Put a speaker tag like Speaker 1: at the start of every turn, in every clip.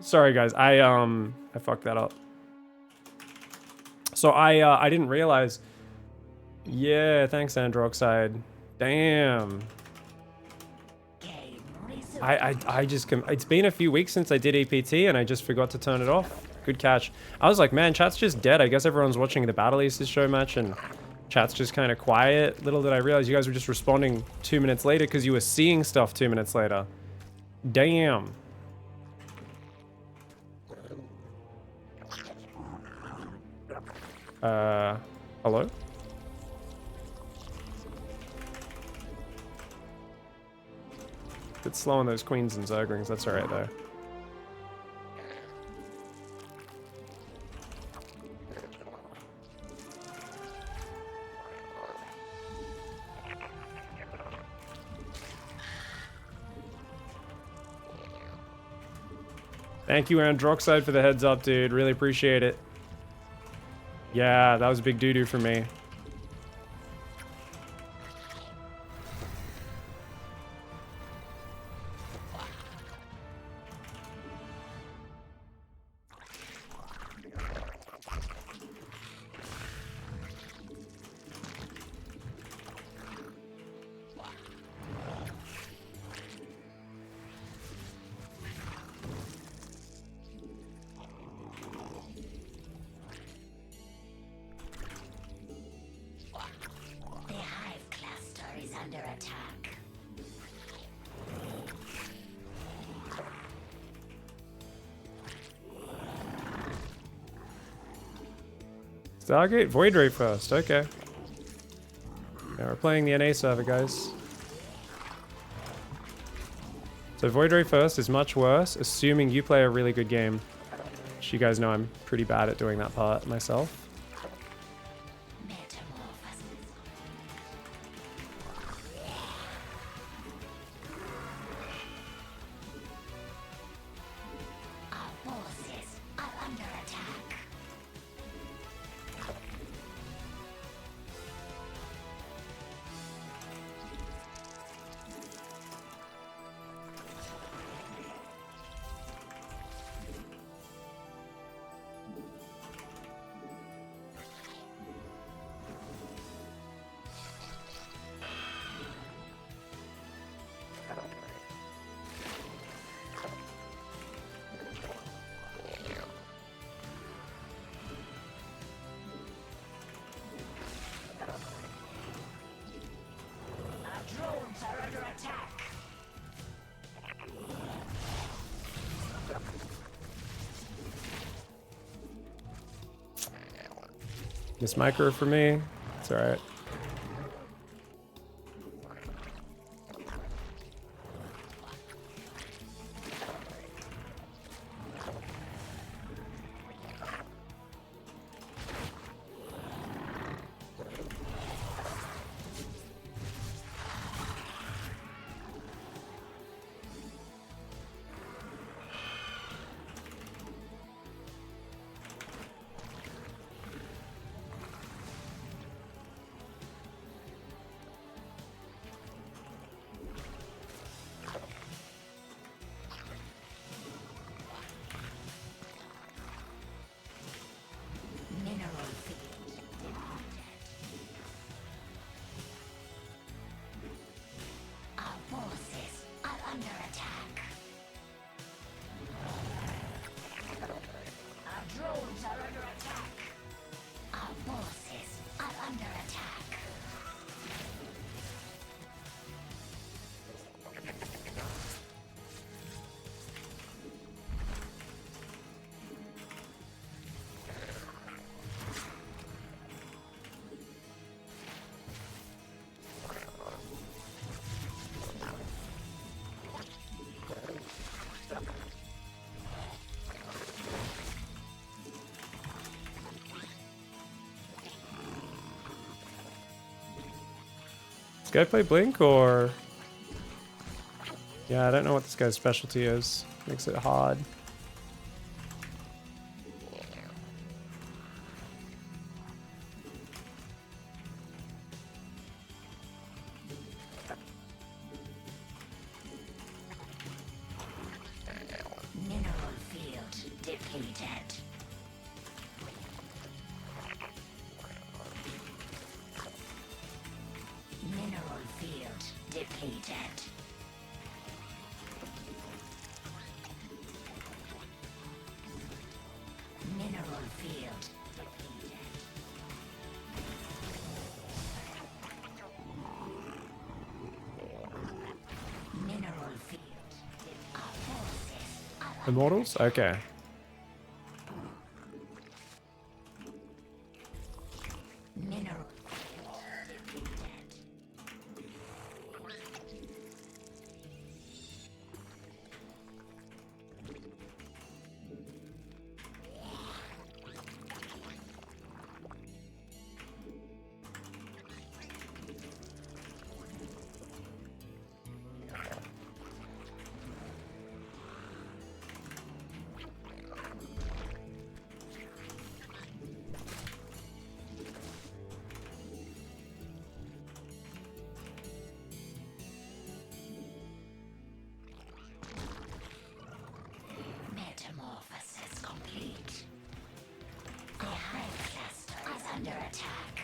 Speaker 1: Sorry guys, I fucked that up. So I didn't realize. Yeah, thanks Androxide. Damn. I just it's been a few weeks since I did EPT and I just forgot to turn it off. Good catch. I was like, man, chat's just dead. I guess everyone's watching the Battle Aces show match and chat's just kind of quiet. Little did I realize you guys were just responding 2 minutes later because you were seeing stuff 2 minutes later. Damn. Hello? Bit slow on those queens and zerglings, that's alright though. Thank you, Androxide, for the heads up, dude. Really appreciate it. Yeah, that was a big doo-doo for me. Stargate Void Ray first, okay. Yeah, we're playing the NA server, guys. So Void Ray first is much worse, assuming you play a really good game. Which you guys know I'm pretty bad at doing that part myself. Miss micro for me. It's alright. This guy play Blink or... Yeah, I don't know what this guy's specialty is. Makes it hard.
Speaker 2: Mineral field depleted. Mineral field depleted. Mineral field depleted. Mineral field. Our forces are
Speaker 1: Immortals? Okay.
Speaker 2: mineral depleted. Metamorphosis complete. The hive cluster is under attack.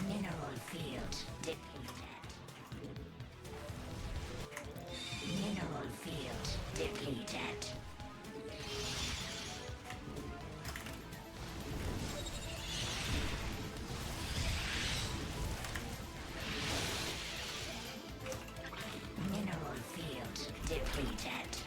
Speaker 2: Mineral field depleted. Mineral field depleted. Mineral field depleted.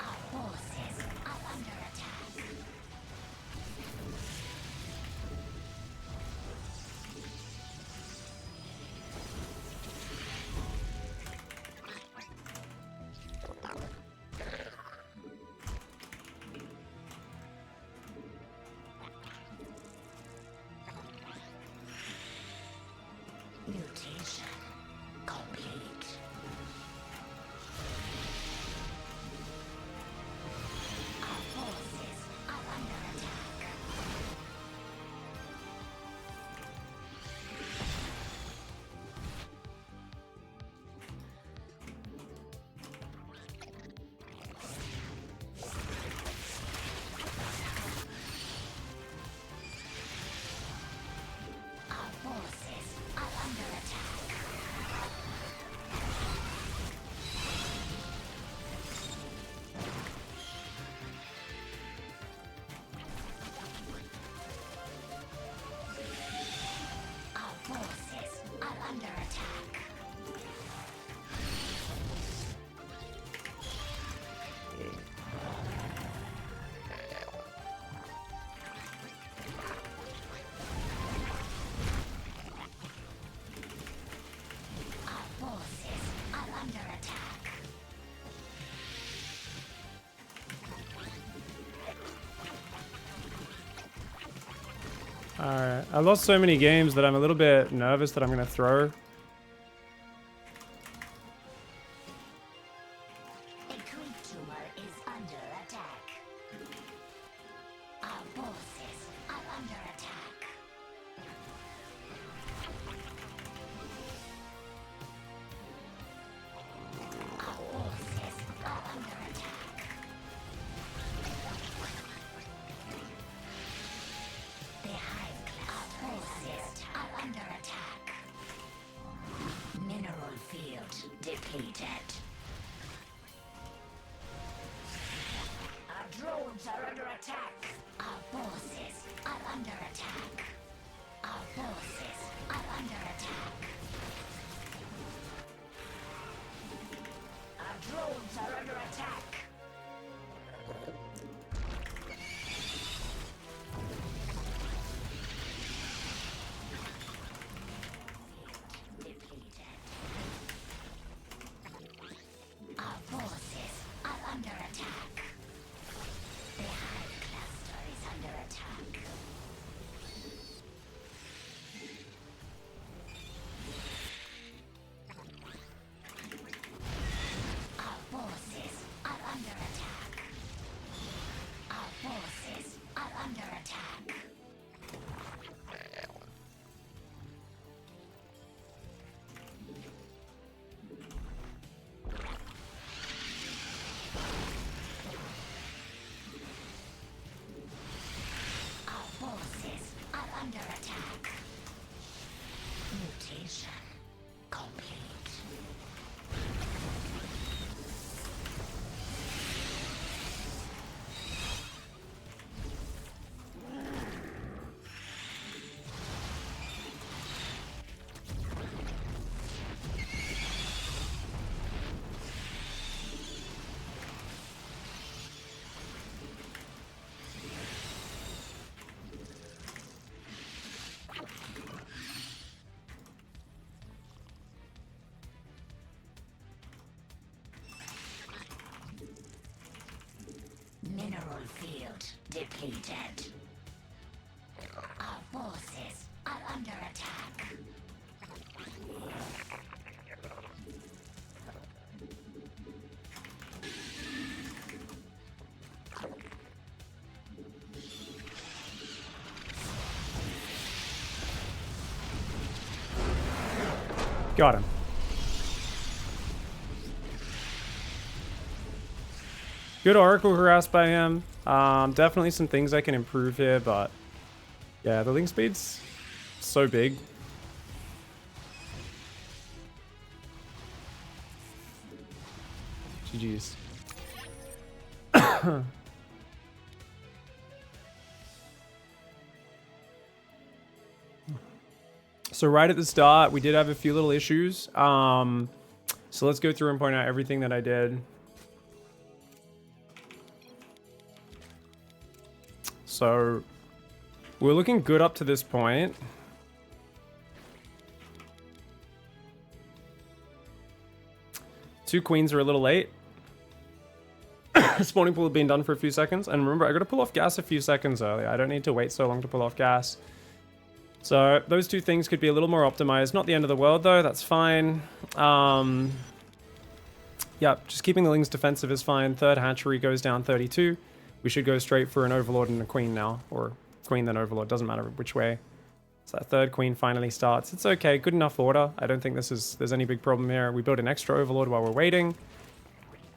Speaker 2: Our forces are under attack. Mutation complete. Our forces are under attack. Our forces are under attack. Our forces are under attack. Our forces are under attack.
Speaker 1: Alright. I lost so many games that I'm a little bit nervous that I'm going to throw.
Speaker 2: A creep tumor is under attack. Our forces are under attack. Our forces are under attack. The hive forces are under attack. Mineral field depleted. Our drones are under attack. Our forces are under attack. Battlefield depleted. Our forces are under attack.
Speaker 1: Got him. Good Oracle harass by him. Definitely some things I can improve here, but yeah, the link speed's so big. GG's. So right at the start, we did have a few little issues. So let's go through and point out everything that I did. So we're looking good up to this point. Two queens are a little late. Spawning pool had been done for a few seconds. And remember, I got to pull off gas a few seconds earlier. I don't need to wait so long to pull off gas. So those two things could be a little more optimized. Not the end of the world, though. That's fine. Yeah, just keeping the Lings defensive is fine. Third hatchery goes down 32. We should go straight for an Overlord and a Queen now. Or Queen then Overlord. Doesn't matter which way. So that third Queen finally starts. It's okay. Good enough order. I don't think there's any big problem here. We build an extra Overlord while we're waiting.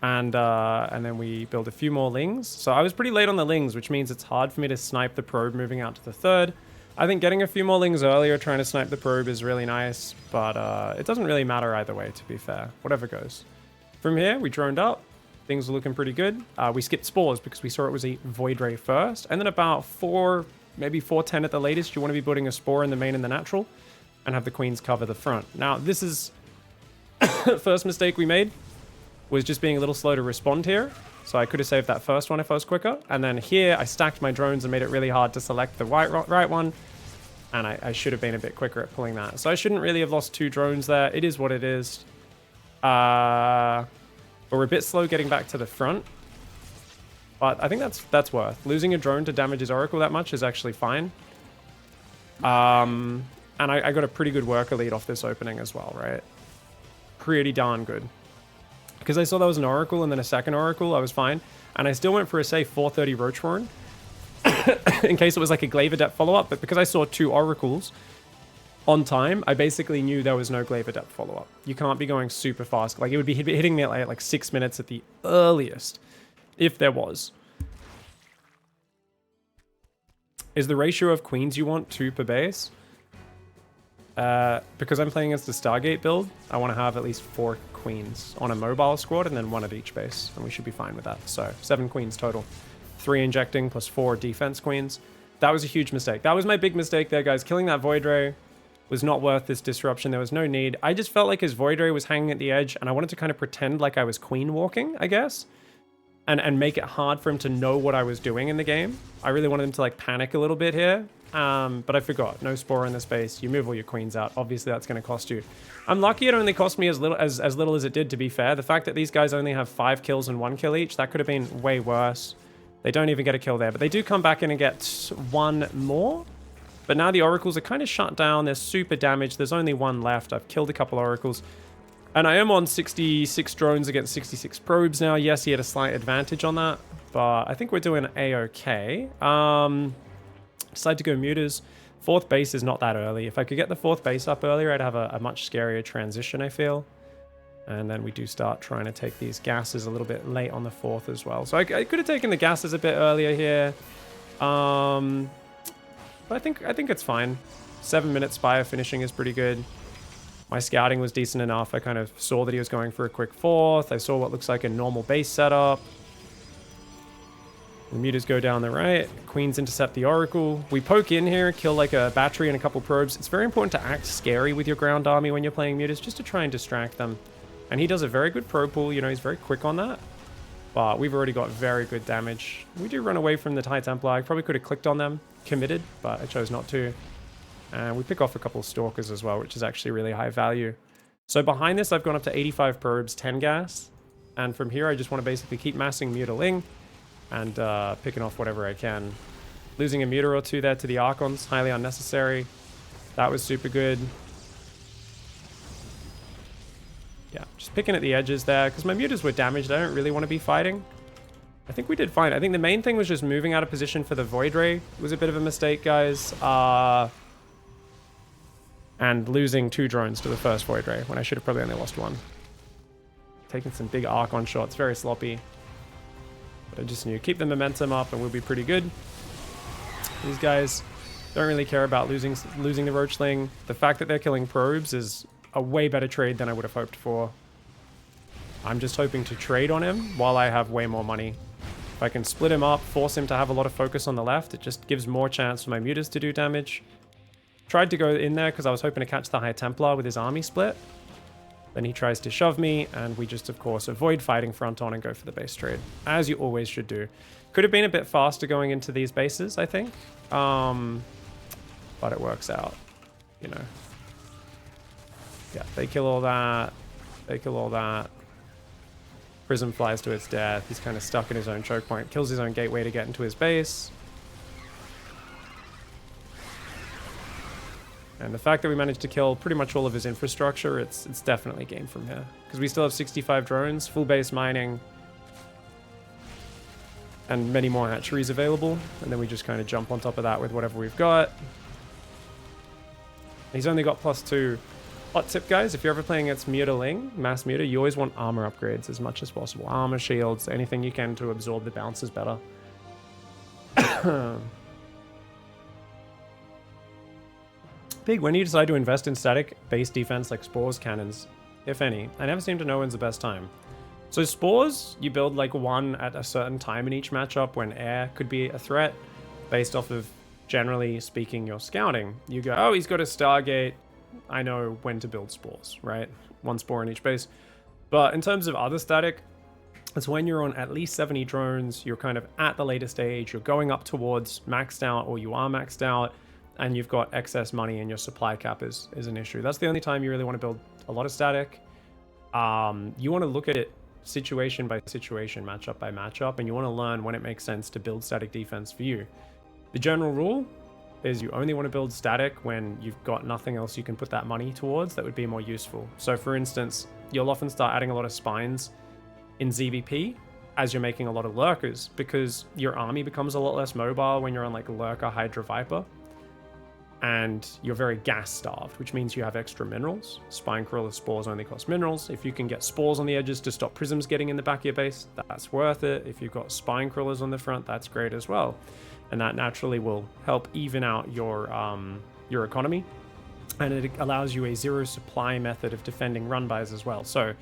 Speaker 1: And then we build a few more Lings. So I was pretty late on the Lings, which means it's hard for me to snipe the probe moving out to the third. I think getting a few more Lings earlier, trying to snipe the probe is really nice. But it doesn't really matter either way, to be fair. Whatever goes. From here, we droned up. Things are looking pretty good. We skipped spores because we saw it was a Void Ray first. And then about 4, maybe 410 at the latest, you want to be putting a spore in the main and the natural. And have the queens cover the front. Now, this is... first mistake we made. Was just being a little slow to respond here. So I could have saved that first one if I was quicker. And then here, I stacked my drones and made it really hard to select the right one. And I should have been a bit quicker at pulling that. So I shouldn't really have lost 2 drones there. It is what it is. But we're a bit slow getting back to the front. But I think that's worth. Losing a drone to damage his Oracle that much is actually fine. And I got a pretty good worker lead off this opening as well, right? Pretty darn good. Because I saw there was an Oracle and then a second Oracle, I was fine. And I still went for a safe 430 Roach Warren. In case it was like a Glaive Adept follow-up. But because I saw 2 Oracles on time, I basically knew there was no Glaive Adept follow-up. You can't be going super fast. Like, it would be hitting me at like 6 minutes at the earliest. If there was. Is the ratio of queens you want 2 per base? Because I'm playing against the Stargate build, I want to have at least 4 queens on a mobile squad and then 1 at each base. And we should be fine with that. So 7 queens total. 3 injecting plus 4 defense queens. That was a huge mistake. That was my big mistake there, guys. Killing that Void Ray was not worth this disruption. There was no need. I just felt like his Void Ray was hanging at the edge and I wanted to kind of pretend like I was queen walking, I guess. And make it hard for him to know what I was doing in the game. I really wanted him to like panic a little bit here. But I forgot. No spore in the space. You move all your queens out. Obviously, that's going to cost you. I'm lucky it only cost me as little as it did, to be fair. The fact that these guys only have 5 kills and 1 kill each, that could have been way worse. They don't even get a kill there. But they do come back in and get 1 more. But now the Oracles are kind of shut down. They're super damaged. There's only 1 left. I've killed a couple Oracles. And I am on 66 drones against 66 probes now. Yes, he had a slight advantage on that. But I think we're doing A-okay. Decide to go muters. 4th base is not that early. If I could get the 4th base up earlier, I'd have a much scarier transition, I feel. And then we do start trying to take these gases a little bit late on the 4th as well. So I could have taken the gases a bit earlier here. But I think it's fine. 7-minute Spire finishing is pretty good. My scouting was decent enough. I kind of saw that he was going for a quick 4th. I saw what looks like a normal base setup. The muters go down the right. Queens intercept the Oracle. We poke in here, kill like a battery and a couple probes. It's very important to act scary with your ground army when you're playing muters, just to try and distract them. And he does a very good probe pool. You know, he's very quick on that. But we've already got very good damage. We do run away from the High Templar. I probably could have clicked on them, committed, but I chose not to. And we pick off a couple of Stalkers as well, which is actually really high value. So behind this, I've gone up to 85 probes, 10 gas. And from here, I just want to basically keep massing Mutiling. and picking off whatever I can. Losing a meter or two there to the Archons, highly unnecessary. That was super good. Yeah, just picking at the edges there, because my mutas were damaged. I don't really want to be fighting. I think we did fine. I think the main thing was just moving out of position for the Void Ray. It was a bit of a mistake, guys. And losing 2 drones to the first Void Ray, when I should have probably only lost 1. Taking some big Archon shots, very sloppy. But I just knew, keep the momentum up and we'll be pretty good. These guys don't really care about losing the Roachling. The fact that they're killing probes is a way better trade than I would have hoped for. I'm just hoping to trade on him while I have way more money. If I can split him up, force him to have a lot of focus on the left, it just gives more chance for my mutas to do damage. Tried to go in there because I was hoping to catch the High Templar with his army split. Then he tries to shove me, and we just, of course, avoid fighting front on and go for the base trade, as you always should do. Could have been a bit faster going into these bases, I think. But it works out, you know. Yeah, they kill all that. They kill all that. Prism flies to its death. He's kind of stuck in his own choke point. Kills his own gateway to get into his base. And the fact that we managed to kill pretty much all of his infrastructure, it's definitely game from here. Because we still have 65 drones, full base mining, and many more hatcheries available. And then we just kind of jump on top of that with whatever we've got. He's only got +2. Hot tip, guys, if you're ever playing against Mutaling, mass muta, you always want armor upgrades as much as possible. Armor, shields, anything you can to absorb the bounces better. Big, when do you decide to invest in static base defense like spores, cannons, if any? I never seem to know when's the best time. So spores, you build like 1 at a certain time in each matchup when air could be a threat, based off of, generally speaking, your scouting. You go, oh, he's got a Stargate, I know when to build spores, right? 1 spore in each base. But in terms of other static, it's when you're on at least 70 drones, you're kind of at the later stage, you're going up towards maxed out, or you are maxed out, and you've got excess money and your supply cap is an issue. That's the only time you really want to build a lot of static. You want to look at it situation by situation, matchup by matchup, and you want to learn when it makes sense to build static defense for you. The general rule is you only want to build static when you've got nothing else you can put that money towards that would be more useful. So for instance, you'll often start adding a lot of spines in ZVP as you're making a lot of lurkers, because your army becomes a lot less mobile when you're on like Lurker, Hydra, Viper. And you're very gas starved, which means you have extra minerals. Spine crawler spores only cost minerals. If you can get spores on the edges to stop prisms getting in the back of your base, that's worth it. If you've got spine crawlers on the front, that's great as well. And that naturally will help even out your economy. And it allows you a 0 supply method of defending run-bys as well. So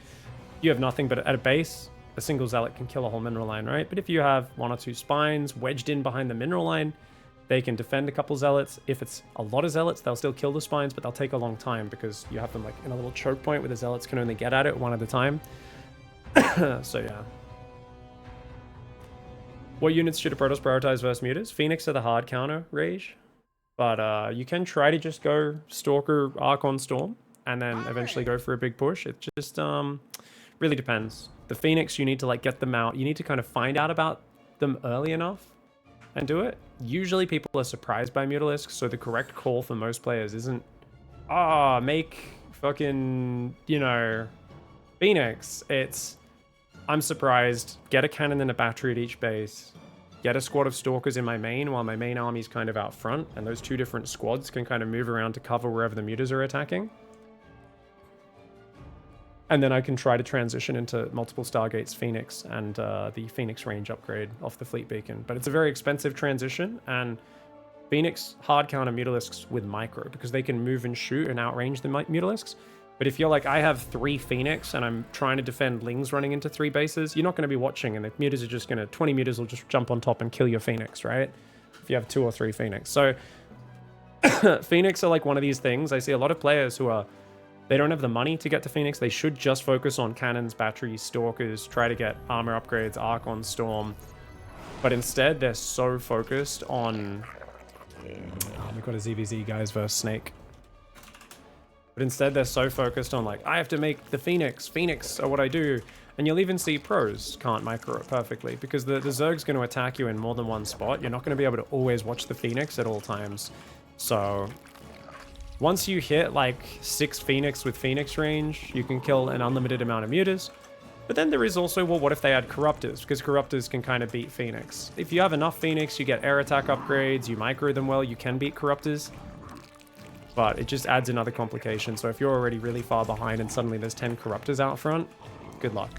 Speaker 1: you have nothing, but at a base, a single zealot can kill a whole mineral line, right? But if you have 1 or 2 spines wedged in behind the mineral line, they can defend a couple zealots. If it's a lot of zealots, they'll still kill the spines, but they'll take a long time because you have them like in a little choke point where the zealots can only get at it 1 at a time. So yeah. What units should a Protoss prioritize versus mutas? Phoenix are the hard counter rage, but you can try to just go Stalker, Archon, Storm, and then eventually go for a big push. It just really depends. The Phoenix, you need to like get them out. You need to kind of find out about them early enough and do it. Usually people are surprised by Mutalisks, so the correct call for most players isn't, make fucking, you know, Phoenix. It's, I'm surprised, get a cannon and a battery at each base, get a squad of stalkers in my main while my main army's kind of out front, and those 2 different squads can kind of move around to cover wherever the mutas are attacking. And then I can try to transition into multiple Stargates Phoenix and the Phoenix range upgrade off the Fleet Beacon. But it's a very expensive transition, and Phoenix hard counter Mutalisks with micro, because they can move and shoot and outrange the Mutalisks. But if you're like, I have 3 Phoenix and I'm trying to defend Lings running into 3 bases, you're not going to be watching, and the mutas are just going to, 20 mutas will just jump on top and kill your Phoenix, right? If you have 2 or 3 Phoenix. So Phoenix are like one of these things. I see a lot of players who are, they don't have the money to get to Phoenix. They should just focus on cannons, batteries, stalkers, try to get armor upgrades, Archon, Storm. But instead, they're so focused on... we've got a ZVZ guys versus Snake. But instead, they're so focused on like, I have to make the Phoenix are what I do. And you'll even see pros can't micro it perfectly because the Zerg's going to attack you in more than one spot. You're not going to be able to always watch the Phoenix at all times. So once you hit like 6 Phoenix with Phoenix range, you can kill an unlimited amount of mutas. But then there is also, well, what if they add Corruptors? Because Corruptors can kind of beat Phoenix. If you have enough Phoenix, you get air attack upgrades, you micro them well, you can beat Corruptors. But it just adds another complication. So if you're already really far behind and suddenly there's 10 Corruptors out front, good luck.